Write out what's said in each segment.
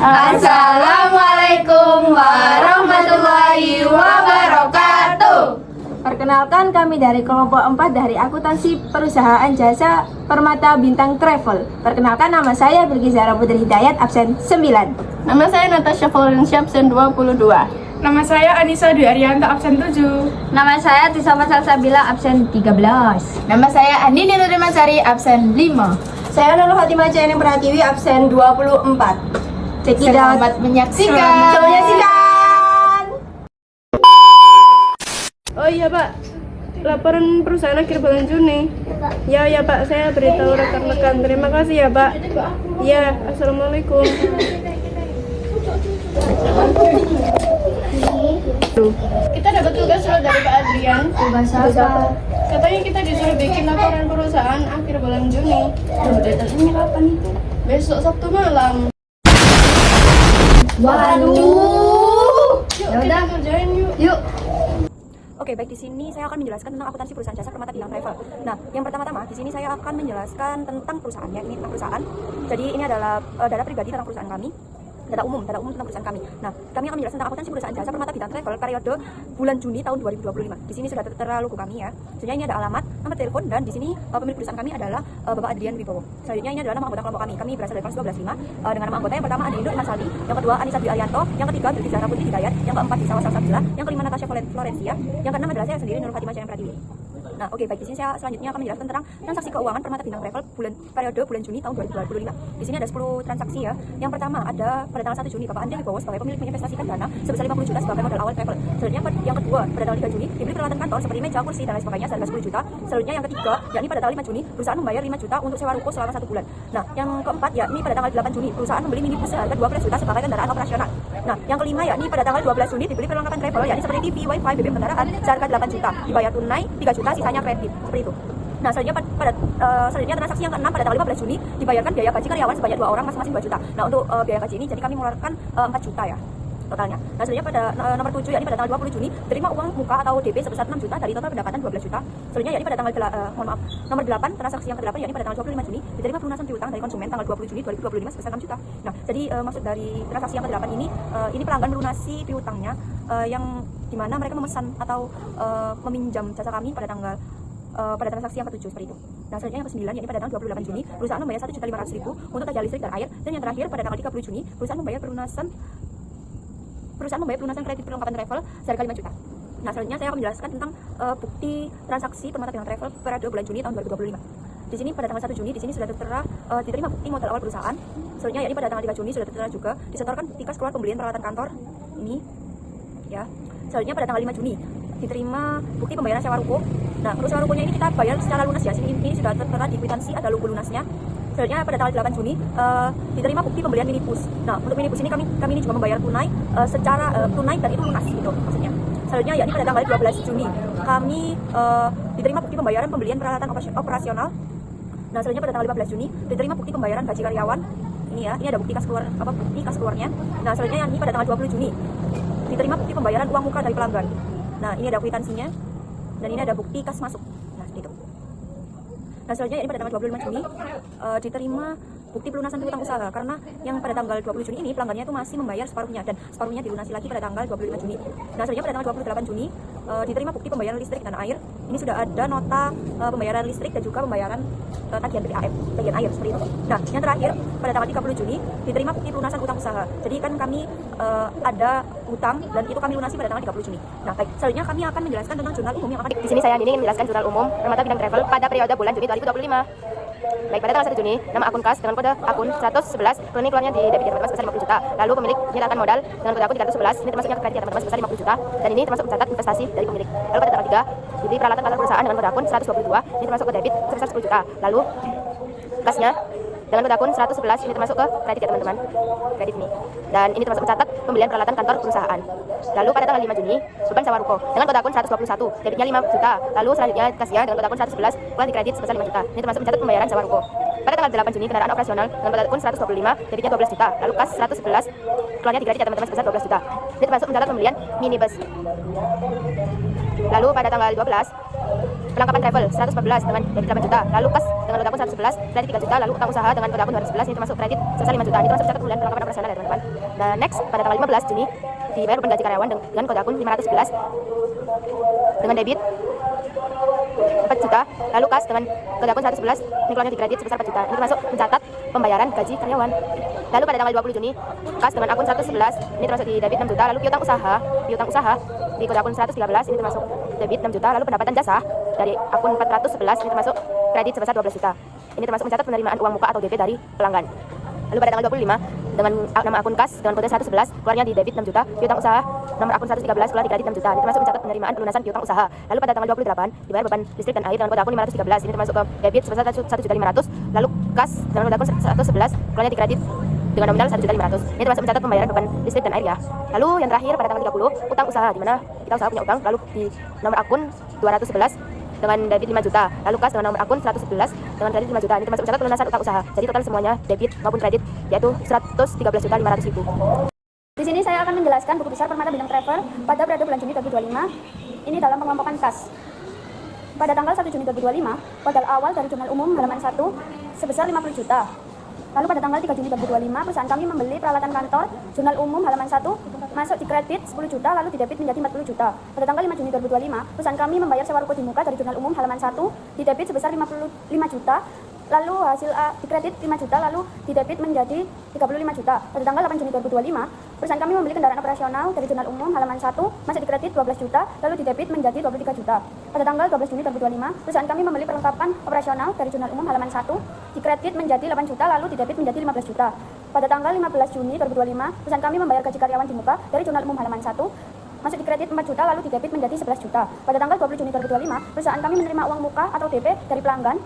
Assalamualaikum warahmatullahi wabarakatuh. Perkenalkan, kami dari kelompok 4 dari akuntansi perusahaan jasa Permata Bintang Travel. Perkenalkan, nama saya Bilqis Putri Hidayat, absen 9. Nama saya Natasha Florencia, absen 22. Nama saya Anissa Dwi Arianto, absen 7. Nama saya Tisama Salsabila, absen 13. Nama saya Andini Nurimasari, absen 5. Saya Nurul Fatimah Jaineng Pratiwi, absen 24. Selamat menyaksikan. Selamat menyaksikan. Oh iya Pak, laporan perusahaan akhir bulan Juni. Ya Pak, saya beritahu rekan-rekan. Terima kasih ya Pak. Ya, assalamualaikum. Kita dapat tugas loh dari Pak Adrian. Tugas apa? Katanya kita disuruh bikin laporan perusahaan akhir bulan Juni. Deadline-nya kapan itu? Besok Sabtu malam. Waduh. Yuk, kita kerjain yuk. Oke, baik, di sini saya akan menjelaskan tentang akuntansi perusahaan jasa Permata Bintang Travel. Nah, yang pertama-tama di sini saya akan menjelaskan tentang perusahaannya. Ini tentang perusahaan. Jadi ini adalah data pribadi tentang perusahaan kami. Data umum tentang perusahaan kami. Nah, kami akan menjelaskan tentang akuntansi perusahaan jasa Permata Bintang Travel periode bulan Juni tahun 2025. Di sini sudah tertera logo kami ya. Selanjutnya ini ada alamat, nomor telepon, dan di sini pemilik perusahaan kami adalah Bapak Adrian Wibowo. Selanjutnya ini adalah nama anggota kelompok kami. Kami berasal dari kelas 12.5 dengan nama anggota yang pertama Andi Nur Marsali, yang kedua Anissa Dwi Arianto, yang ketiga Bilqis Putri Hidayat, yang keempat Tisama Salsabila, yang kelima Natasha Florencia, yang keenam adalah saya sendiri Nurul Fatimah Jaineng Pratiwi. Nah, oke, baik, di sini saya selanjutnya akan menjelaskan tentang transaksi keuangan Permata Bintang Travel periode bulan Juni tahun 2025. Di sini ada 10 transaksi ya. Yang pertama ada pada tanggal 1 Juni Bapak Andi Wibowo sebagai pemilik menginvestasikan dana sebesar 50 juta sebagai modal awal travel. Selanjutnya yang kedua pada tanggal 3 Juni dibeli peralatan kantor seperti meja, kursi dan lain sebagainya seharga 10 juta. Selanjutnya yang ketiga yakni pada tanggal 5 Juni perusahaan membayar 5 juta untuk sewa ruko selama 1 bulan. Nah, yang keempat yakni pada tanggal 8 Juni perusahaan membeli minibus seharga 12 juta sebagai kendaraan operasional. Nah, yang kelima yakni pada tanggal 12 Juni dibeli perlengkapan travel yakni seperti TV, wifi, BBM kendaraan seharga 8 juta, dibayar tunai 3 juta, sisanya kredit. Seperti itu. Nah, selanjutnya transaksi yang ke-6 pada tanggal 15 Juni dibayarkan biaya gaji karyawan sebanyak 2 orang masing-masing 2 juta. Nah, untuk biaya gaji ini jadi kami mengeluarkan 4 juta ya totalnya. Nah, selanjutnya pada nomor 7 yakni pada tanggal 20 Juni diterima uang muka atau DP sebesar 6 juta dari total pendapatan 12 juta. Selanjutnya yakni pada tanggal nomor 8 transaksi yang ke-8 yakni pada tanggal 25 Juni diterima pelunasan piutang dari konsumen tanggal 20 Juni 2025 sebesar 6 juta. Nah, jadi maksud dari transaksi yang ke-8 ini pelanggan melunasi piutangnya yang dimana mereka memesan atau meminjam jasa kami pada transaksi yang ke-7 seperti itu. Nah, selanjutnya yang ke-9 yakni pada tanggal 28 Juni perusahaan membayar 1.500.000 untuk tagihan listrik dan air, dan yang terakhir pada tanggal 30 Juni perusahaan membayar pelunasan kredit perlengkapan travel seharga 5 juta. Nah, selanjutnya saya akan menjelaskan tentang bukti transaksi Permata Bintang Travel periode bulan Juni tahun 2025. Di sini pada tanggal 1 Juni di sini sudah tertera diterima bukti modal awal perusahaan. Selanjutnya yakni pada tanggal 3 Juni sudah tertera juga disetorkan bukti kas keluar pembelian peralatan kantor ini ya. Selanjutnya pada tanggal 5 Juni diterima bukti pembayaran sewa ruko. Nah, untuk sewa rukonya ini kita bayar secara lunas ya. Ini sudah tertera di kwitansi, ada logo lunasnya. Selanjutnya pada tanggal 8 Juni diterima bukti pembelian minibus. Nah, untuk minibus ini kami ini juga membayar tunai secara tunai dan itu lunas gitu maksudnya. Selanjutnya yakni pada tanggal 12 Juni kami diterima bukti pembayaran pembelian peralatan operasional. Nah, selanjutnya pada tanggal 15 Juni diterima bukti pembayaran gaji karyawan. Ini ya, ini ada bukti kas keluarnya. Nah, selanjutnya yakni pada tanggal 20 Juni diterima bukti pembayaran uang muka dari pelanggan. Nah, ini ada kwitansinya dan ini ada bukti kas masuk. Nah, seperti itu. Nah, selanjutnya ini pada tanggal 25 Juni diterima bukti pelunasan piutang usaha karena yang pada tanggal 20 Juni ini pelanggannya itu masih membayar separuhnya dan separuhnya dilunasi lagi pada tanggal 25 Juni. Nah, selanjutnya pada tanggal 28 Juni diterima bukti pembayaran listrik dan air. Ini sudah ada nota pembayaran listrik dan juga pembayaran tagihan PPAM, tagihan air seperti itu. Nah, yang terakhir pada tanggal 30 Juni diterima bukti pelunasan utang usaha. Jadi kan kami ada utang dan itu kami lunasi pada tanggal 30 Juni. Nah, baik, selanjutnya kami akan menjelaskan tentang jurnal umum yang akan di sini saya ingin menjelaskan jurnal umum Permata Bintang Travel pada periode bulan Juni 2025. Baik, pada tanggal 1 Juni, nama akun kas dengan kode akun 111, rekening keluarnya di debit teman-teman sebesar 50 juta. Lalu pemilik menyertakan modal dengan kode akun 311, ini termasuknya ke kredit teman-teman sebesar 50 juta. Dan ini termasuk mencatat investasi dari pemilik. Lalu pada tanggal 3, dibeli peralatan kantor perusahaan dengan kode akun 122, ini termasuk ke debit sebesar 10 juta. Lalu kasnya dengan kode akun 111, ini termasuk ke kredit ya teman-teman, kredit ini. Dan ini termasuk mencatat pembelian peralatan kantor perusahaan. Lalu pada tanggal 5 Juni, beban sewa ruko dengan kode akun 121, debitnya 5 juta. Lalu selanjutnya kasnya dengan kode akun 111, keluar di kredit sebesar 5 juta. Ini termasuk mencatat pembayaran sewa ruko. Pada tanggal 8 Juni, kendaraan operasional dengan kode akun 125, debitnya 12 juta. Lalu kas 111, keluarnya di kredit ya teman-teman sebesar 12 juta. Ini termasuk mencatat pembelian minibus. Lalu pada tanggal 12 perlengkapan travel 114 dengan debit 8 juta, lalu kas dengan kode akun 111, kredit 3 juta, lalu utang usaha dengan kode akun 211, ini termasuk kredit sebesar 5 juta. Ini termasuk catat bulan perlengkapan operasional ya teman-teman. Dan next pada tanggal 15 Juni dibayar beban gaji karyawan dengan kode akun 511 dengan debit 4 juta, lalu kas dengan kode akun 111, ini keluarnya di kredit sebesar 4 juta. Ini termasuk mencatat pembayaran gaji karyawan. Lalu pada tanggal 20 Juni, kas dengan akun 111, ini termasuk di debit 6 juta, lalu piutang usaha di kode akun 113, ini termasuk debit 6 juta, lalu pendapatan jasa dari akun 411, ini termasuk kredit sebesar 12 juta. Ini termasuk mencatat penerimaan uang muka atau DP dari pelanggan. Lalu pada tanggal 25, dengan nama akun kas dengan kode 111, keluarnya di debit 6 juta, piutang usaha nomor akun 113, keluar di kredit 6 juta. Ini termasuk mencatat penerimaan pelunasan piutang usaha. Lalu pada tanggal 28, dibayar beban listrik dan air dengan kode akun 513, ini termasuk ke debit sebesar 1.500.000, lalu kas dengan kode akun 111, keluarnya di kredit dengan nominal 1.500.000. Ini termasuk mencatat pembayaran beban listrik dan air ya. Lalu yang terakhir pada tanggal 30, utang usaha, di mana kita usaha punya utang, lalu di nomor akun 211 dengan debit 5 juta, lalu kas dengan nomor akun 111 dengan kredit 5 juta. Ini termasuk mencatat pelunasan utang usaha. Jadi total semuanya debit maupun kredit yaitu 113.500.000. Di sini saya akan menjelaskan buku besar Permata Bintang Travel pada periode bulan Juni 2025. Ini dalam pengelompokan kas. Pada tanggal 1 Juni 2025, modal awal dari jurnal umum halaman 1 sebesar 50 juta. Lalu pada tanggal 3 Juni 2025, perusahaan kami membeli peralatan kantor jurnal umum halaman 1 masuk di kredit 10 juta lalu di debit menjadi 40 juta. Pada tanggal 5 Juni 2025, perusahaan kami membayar sewa ruko di muka dari jurnal umum halaman 1 di debit sebesar 55 juta. Lalu hasil di kredit 5 juta lalu di debit menjadi 35 juta. Pada tanggal 8 Juni 2025, perusahaan kami membeli kendaraan operasional dari jurnal umum halaman 1 masuk di kredit 12 juta lalu di debit menjadi 23 juta. Pada tanggal 12 Juni 2025, perusahaan kami membeli perlengkapan operasional dari jurnal umum halaman 1 di kredit menjadi 8 juta lalu di debit menjadi 15 juta. Pada tanggal 15 Juni 2025, perusahaan kami membayar gaji karyawan di muka dari jurnal umum halaman 1 masuk di kredit 4 juta lalu di debit menjadi 11 juta. Pada tanggal 20 Juni 2025, perusahaan kami menerima uang muka atau DP dari pelanggan.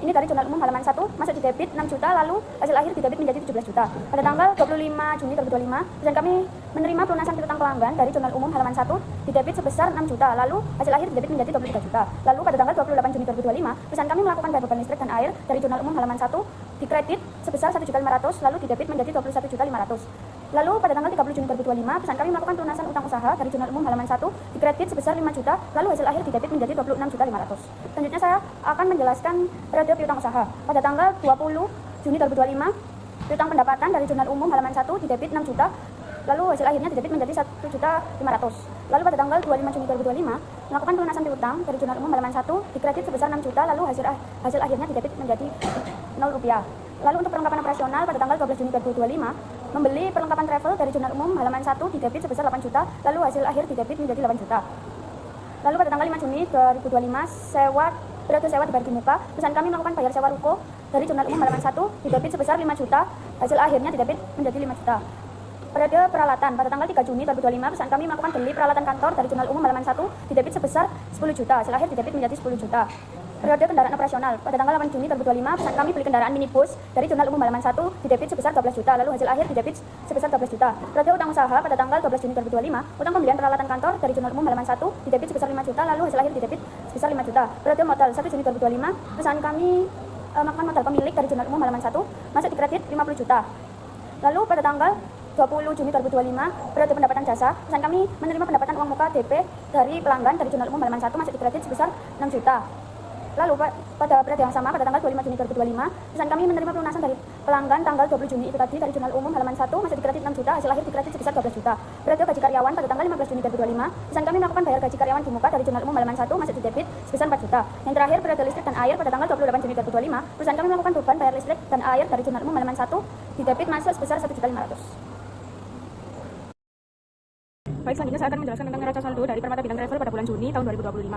Ini dari jurnal umum halaman 1 masuk di debit 6 juta lalu hasil akhir di debit menjadi 17 juta. Pada tanggal 25 Juni 2025, perusahaan kami menerima pelunasan piutang pelanggan dari jurnal umum halaman 1 di debit sebesar 6 juta lalu hasil akhir di debit menjadi 23 juta. Lalu pada tanggal 28 Juni 2025, perusahaan kami melakukan bayar beban listrik dan air dari jurnal umum halaman 1 di kredit sebesar 1.500.000 lalu di debit menjadi 21.500.000. Lalu pada tanggal 30 Juni 2025, perusahaan kami melakukan pelunasan utang usaha dari jurnal umum halaman 1 di kredit sebesar 5 juta, lalu hasil akhir di debit menjadi 26.500.000. Selanjutnya saya akan menjelaskan periode piutang usaha. Pada tanggal 20 Juni 2025, piutang pendapatan dari jurnal umum halaman 1 di debit 6 juta, lalu hasil akhirnya di debit menjadi 1.500.000. Lalu pada tanggal 25 Juni 2025, melakukan pelunasan piutang dari jurnal umum halaman 1 di kredit sebesar 6 juta, lalu hasil akhirnya di debit menjadi 0 rupiah. Lalu untuk perlengkapan operasional pada tanggal 12 Juni 2025, membeli perlengkapan travel dari jurnal umum halaman 1 di debit sebesar 8 juta, lalu hasil akhir di debit menjadi 8 juta. Lalu pada tanggal 5 Juni 2025, periode sewa dibayar di muka, perusahaan kami melakukan bayar sewa ruko dari jurnal umum halaman 1 di debit sebesar 5 juta, hasil akhirnya di debit menjadi 5 juta. Periode peralatan pada tanggal 3 Juni 2025, perusahaan kami melakukan beli peralatan kantor dari jurnal umum halaman 1 di debit sebesar 10 juta, hasil akhir di debit menjadi 10 juta. Periode kendaraan operasional pada tanggal 8 Juni 2025, perusahaan kami beli kendaraan minibus dari jurnal umum halaman 1 di debit sebesar 12 juta, lalu hasil akhir di debit sebesar 12 juta. Periode utang usaha pada tanggal 12 Juni 2025, utang pembelian peralatan kantor dari jurnal umum halaman 1 di debit sebesar 5 juta, lalu hasil akhir di debit sebesar 5 juta. Periode modal 1 Juni 2025, perusahaan kami melakukan modal pemilik dari jurnal umum halaman 1 masuk di kredit 50 juta. Lalu pada tanggal 20 Juni 2025, periode pendapatan jasa, perusahaan kami menerima pendapatan uang muka DP dari pelanggan dari jurnal umum halaman 1 masuk di kredit sebesar 6 juta. Lalu pada periode yang sama pada tanggal 25 Juni 2025, perusahaan kami menerima pelunasan dari pelanggan tanggal 20 Juni itu tadi dari jurnal umum halaman 1 masuk di kredit 6 juta, hasil akhir di kredit sebesar 12 juta. Periode gaji karyawan pada tanggal 15 Juni 2025, perusahaan kami melakukan bayar gaji karyawan di muka dari jurnal umum halaman 1 masuk di debit sebesar 4 juta. Yang terakhir periode listrik dan air pada tanggal 28 Juni 2025, perusahaan kami melakukan beban bayar listrik dan air dari jurnal umum halaman 1 di debit masuk sebesar 1.500.000. Baik, selanjutnya saya akan menjelaskan tentang neraca saldo dari Permata Bintang Travel pada bulan Juni tahun 2025.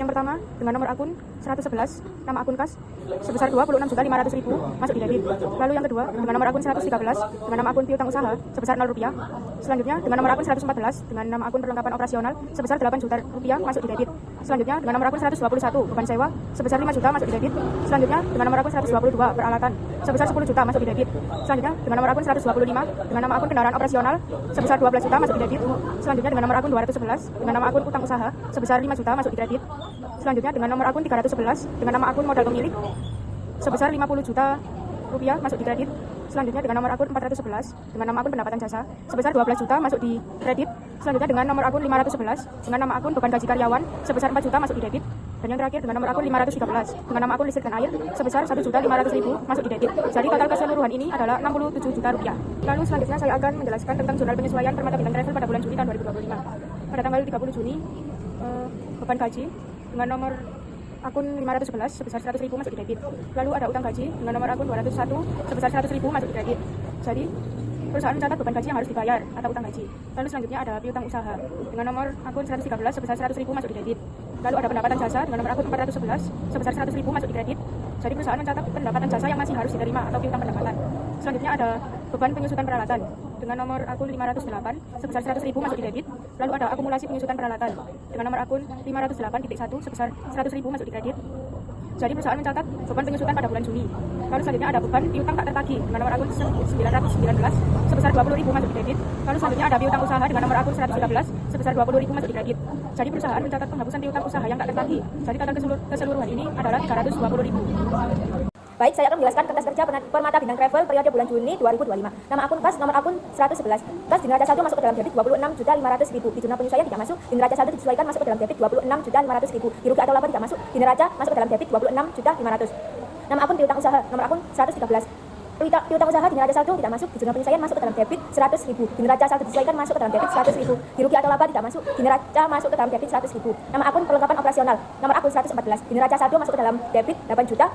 Yang pertama, dengan nomor akun 111, nama akun kas sebesar 26.500.000 masuk di debit. Lalu yang kedua, dengan nomor akun 113, dengan nama akun piutang usaha sebesar 0 rupiah. Selanjutnya, dengan nomor akun 114, dengan nama akun perlengkapan operasional sebesar 8 juta rupiah masuk di debit. Selanjutnya, dengan nomor akun 121, beban sewa sebesar 5 juta masuk di debit. Selanjutnya, dengan nomor akun 122, peralatan sebesar 10 juta masuk di debit. Selanjutnya, dengan nomor akun 125, dengan nama akun kendaraan operasional sebesar 12 juta masuk di debit. Selanjutnya, dengan nomor akun 211, dengan nama akun utang usaha sebesar 5 juta masuk di kredit. Selanjutnya dengan nomor akun 311 dengan nama akun modal pemilik sebesar 50 juta rupiah masuk di kredit. Selanjutnya dengan nomor akun 411 dengan nama akun pendapatan jasa sebesar 12 juta masuk di kredit. Selanjutnya dengan nomor akun 511 dengan nama akun beban gaji karyawan sebesar 4 juta masuk di debit. Dan yang terakhir dengan nomor akun 513 dengan nama akun listrik dan air sebesar 1.500.000 masuk di debit. Jadi total keseluruhan ini adalah 67 juta rupiah. Lalu selanjutnya saya akan menjelaskan tentang jurnal penyesuaian Permata Bintang Travel pada bulan Juni tahun 2025. Pada tanggal 30 Juni beban gaji dengan nomor akun 511 sebesar 100.000 masuk di debit. Lalu ada utang gaji dengan nomor akun 201 sebesar 100.000 masuk di kredit. Jadi perusahaan mencatat beban gaji yang harus dibayar atau utang gaji. Lalu selanjutnya ada piutang usaha dengan nomor akun 113 sebesar 100.000 masuk di debit. Lalu ada pendapatan jasa dengan nomor akun 411 sebesar 100.000 masuk di kredit. Jadi perusahaan mencatat pendapatan jasa yang masih harus diterima atau piutang pendapatan. Selanjutnya ada beban penyusutan peralatan dengan nomor akun 508 sebesar 100.000 masuk di debit. Lalu ada akumulasi penyusutan peralatan dengan nomor akun 508.1 sebesar 100.000 masuk di kredit. Jadi perusahaan mencatat beban penyusutan pada bulan Juni. Lalu selanjutnya ada beban piutang tak tertagih dengan nomor akun 919 sebesar 20.000 masuk di kredit. Lalu selanjutnya ada piutang usaha dengan nomor akun 113 sebesar 20.000 masuk di kredit. Jadi perusahaan mencatat penghapusan piutang usaha yang tak tertagih. Jadi total keseluruhan ini adalah 320.000. Baik, saya akan menjelaskan kertas kerja Permata Bintang Travel periode bulan Juni 2025. Nama akun kas, nomor akun 111. Kas di neraca saldo masuk ke dalam debit 26.500.000. Di jurnal penyesuaian tidak masuk. Di neraca saldo disesuaikan masuk ke dalam debit 26.500.000. Di rugi atau laba tidak masuk. Di neraca masuk ke dalam debit 26.500. Nama akun piutang usaha, nomor akun 113. Piutang usaha di neraca saldo tidak masuk. Di jurnal penyesuaian masuk ke dalam debit 100.000. Di neraca saldo disesuaikan masuk ke dalam debit 100.000. Di rugi atau laba tidak masuk. Di neraca masuk ke dalam debit 100.000. Nama akun perlengkapan operasional, nomor akun 114. Di neraca saldo masuk ke dalam debit 8 juta.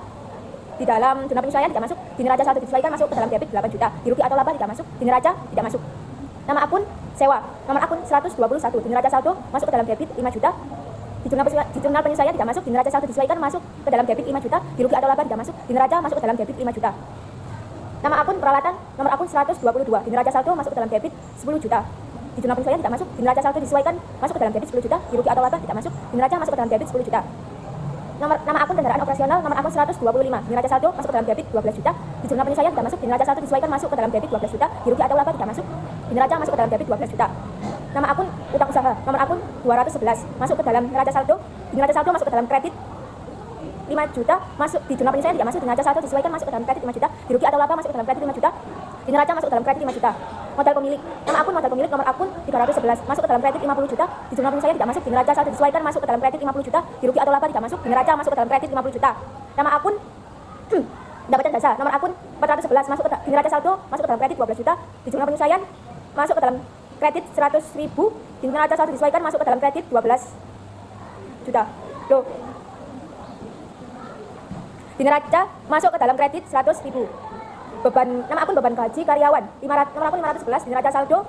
Di dalam jurnal penyesuaian tidak masuk. Di neraca saldo disesuaikan masuk ke dalam debit 8 juta. Di rugi atau laba tidak masuk. Di neraca tidak masuk. Nama akun sewa, nomor akun 121. Di neraca saldo masuk ke dalam debit 5 juta. Di jurnal penyesuaian tidak masuk. Di neraca saldo disesuaikan masuk ke dalam debit 5 juta. Di rugi atau laba tidak masuk. Di neraca masuk ke dalam debit 5 juta. Nama akun peralatan, nomor akun 122. Di neraca saldo masuk ke dalam debit 10 juta. Di jurnal penyesuaian tidak masuk. Di neraca saldo disesuaikan masuk ke dalam debit 10 juta. Di rugi atau laba tidak masuk. Di neraca masuk ke dalam debit 10 juta. Nama akun kendaraan operasional, nomor akun 125. Di neraca saldo masuk ke dalam debit 12 juta. Di jurnal penyesuaian tidak masuk. Di neraca saldo disesuaikan masuk ke dalam debit 12 juta. Di rugi atau laba tidak masuk. Di neraca masuk ke dalam debit 12 juta. Nama akun utang usaha, nomor akun 211. Masuk ke dalam neraca saldo. Di neraca saldo masuk ke dalam kredit 5 juta. Masuk di jurnal penyesuaian tidak masuk. Di neraca saldo disesuaikan masuk ke dalam kredit 5 juta. Di rugi atau laba masuk ke dalam kredit 5 juta. Di neraca masuk ke dalam kredit 5 juta. Modal pemilik, nama akun modal pemilik, nomor akun 311. Masuk ke dalam kredit 50 juta. Di jurnal penyesuaian tidak masuk. Di neraca saldo disesuaikan masuk ke dalam kredit 50 juta. Di rugi atau laba tidak masuk. Di neraca masuk ke dalam kredit 50 juta. Nama akun pendapatan jasa, nomor akun 411. Masuk di neraca saldo masuk ke dalam kredit 12 juta. Di jurnal penyesuaian masuk ke dalam kredit 100.000. Di neraca saldo disesuaikan masuk ke dalam kredit 12 juta. Loh. Di neraca masuk ke dalam kredit 100.000. Nama akun beban gaji karyawan, nomor akun 511. Di neraca saldo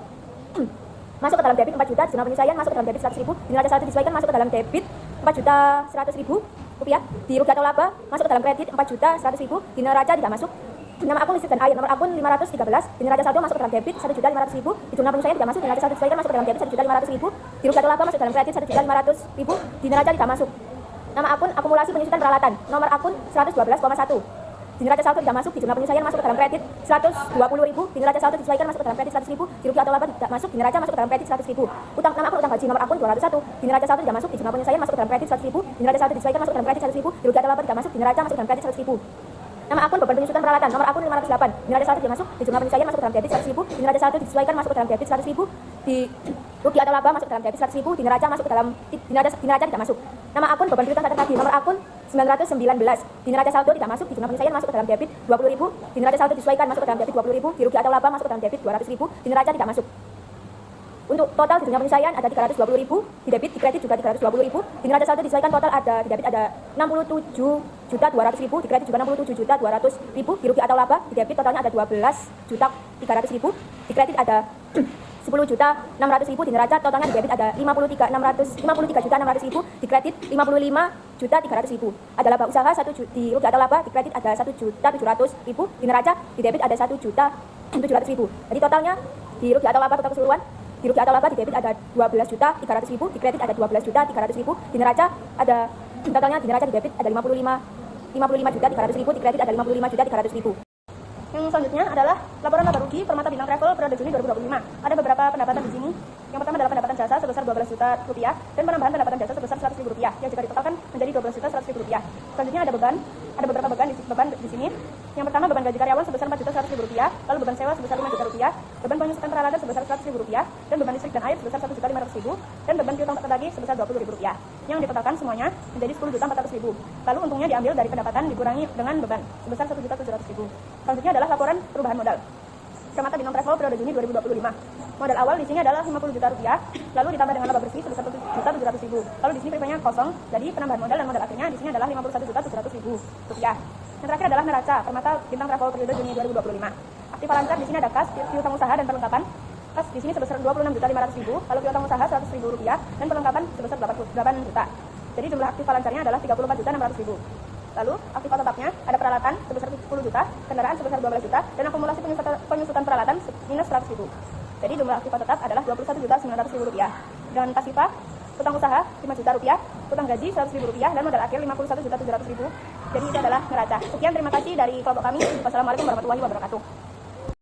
masuk ke dalam debit 4 juta. Di jurnal penyesuaian masuk ke dalam debit 100.000. Di neraca saldo disesuaikan masuk ke dalam debit 4.100.000 rupiah. Di rugi atau laba masuk ke dalam kredit 4.100.000. Di neraca tidak masuk. Nama akun listrik dan air, nomor akun 513. Di neraca saldo masuk ke dalam debit 1.500.000. Di jurnal penyesuaian tidak masuk. Di neraca saldo disesuaikan masuk ke dalam debit 1.500.000. Di rugi atau laba masuk ke dalam kredit 1.500.000. Di neraca tidak masuk. Nama akun akumulasi penyusutan peralatan, nomor akun 112,1. Di neraca saldo tidak masuk. Di jurnal penyesuaian masuk ke dalam kredit 120.000. Di neraca saldo disesuaikan masuk ke dalam kredit 100.000. Di rugi atau laba tidak masuk. Di neraca masuk ke dalam kredit 100.000. Nama akun utang gaji, nomor akun 201. Di neraca saldo tidak masuk. Di jurnal penyesuaian masuk ke dalam kredit 100.000. Di neraca saldo disesuaikan masuk ke dalam kredit 100.000. Di rugi atau laba tidak masuk. Di neraca masuk ke dalam kredit 100.000. Nama akun beban penyusutan peralatan, nomor akun 508. Di neraca saldo tidak masuk. Di jurnal penyesuaian masuk ke dalam debit 100.000. Di neraca saldo disesuaikan masuk ke dalam debit 100.000. Di rugi atau laba masuk ke dalam debit 100.000. Di neraca masuk ke dalam di neraca tidak masuk. Nama akun beban piutang tak tertagih, nomor akun 919. Di neraca saldo tidak masuk. Di jurnal penyesuaian masuk ke dalam debit 20.000. Di neraca saldo disesuaikan masuk ke dalam debit 20.000. Di rugi atau laba masuk ke dalam debit 200.000. Di neraca tidak masuk. Untuk total di jurnal penyesuaian ada 320.000, di debit, di kredit juga 320.000. Di neraca saldo disesuaikan total ada di debit ada 67.200.000, di kredit juga 67.200.000. Di rugi atau laba di debit totalnya ada 12.300.000, di kredit ada 10.600.000. Di neraca totalnya di debit ada 53.600.000, di kredit 55.300.000. Ada laba usaha di rugi atau laba di kredit ada 1.700.000, di neraca di debit ada 1.700.000. Jadi totalnya di rugi atau laba total keseluruhan di rugi atau laba di debit ada 12.300.000, di kredit ada 12.300.000, di neraca ada totalnya di neraca di debit ada 55.300.000, di kredit ada 55.300.000. Yang selanjutnya adalah laporan laba rugi Permata Bintang Travel periode Juni 2025. Ada beberapa pendapatan di sini. Yang pertama adalah pendapatan jasa sebesar 12 juta rupiah dan penambahan pendapatan jasa sebesar 100.000 rupiah yang jika ditotalkan menjadi 12.100.000 rupiah. Selanjutnya ada beberapa beban di sini. Yang pertama beban gaji karyawan Rp100.000, lalu beban sewa sebesar Rp5.000.000, beban penyusutan peralatan sebesar Rp100.000, dan beban listrik dan air sebesar Rp1.500.000, dan beban piutang tak tagih sebesar Rp20.000. Yang ditotalkan semuanya menjadi Rp10.400.000. Lalu untungnya diambil dari pendapatan dikurangi dengan beban sebesar Rp1.700.000. Selanjutnya adalah laporan perubahan modal Permata Bintang Travel periode Juni 2025. Modal awal di sini adalah Rp50 juta, lalu ditambah dengan laba bersih sebesar Rp7.700.000. Lalu di sini PP-nya kosong, jadi penambahan modal dan modal akhirnya di sini adalah Rp51.700.000. Yang terakhir adalah neraca Permata Bintang Travel periode Juni 2025. Aktiva lancar di sini ada kas, piutang usaha dan perlengkapan. Kas di sini sebesar Rp26.500.000, lalu piutang usaha Rp100.000 dan perlengkapan sebesar Rp8 juta. Jadi jumlah aktiva lancarnya adalah Rp34.600.000. Lalu aktiva tetapnya ada peralatan sebesar Rp10 juta, kendaraan sebesar Rp12 juta, dan akumulasi penyusutan peralatan minus Rp100.000. Jadi jumlah aktiva tetap adalah Rp21.900.000. Dan pasifa, utang usaha Rp5 juta, utang gaji Rp100.000, dan modal akhir Rp51.700.000. Jadi itu adalah neraca. Sekian, terima kasih dari kelompok kami. Wassalamualaikum warahmatullahi wabarakatuh.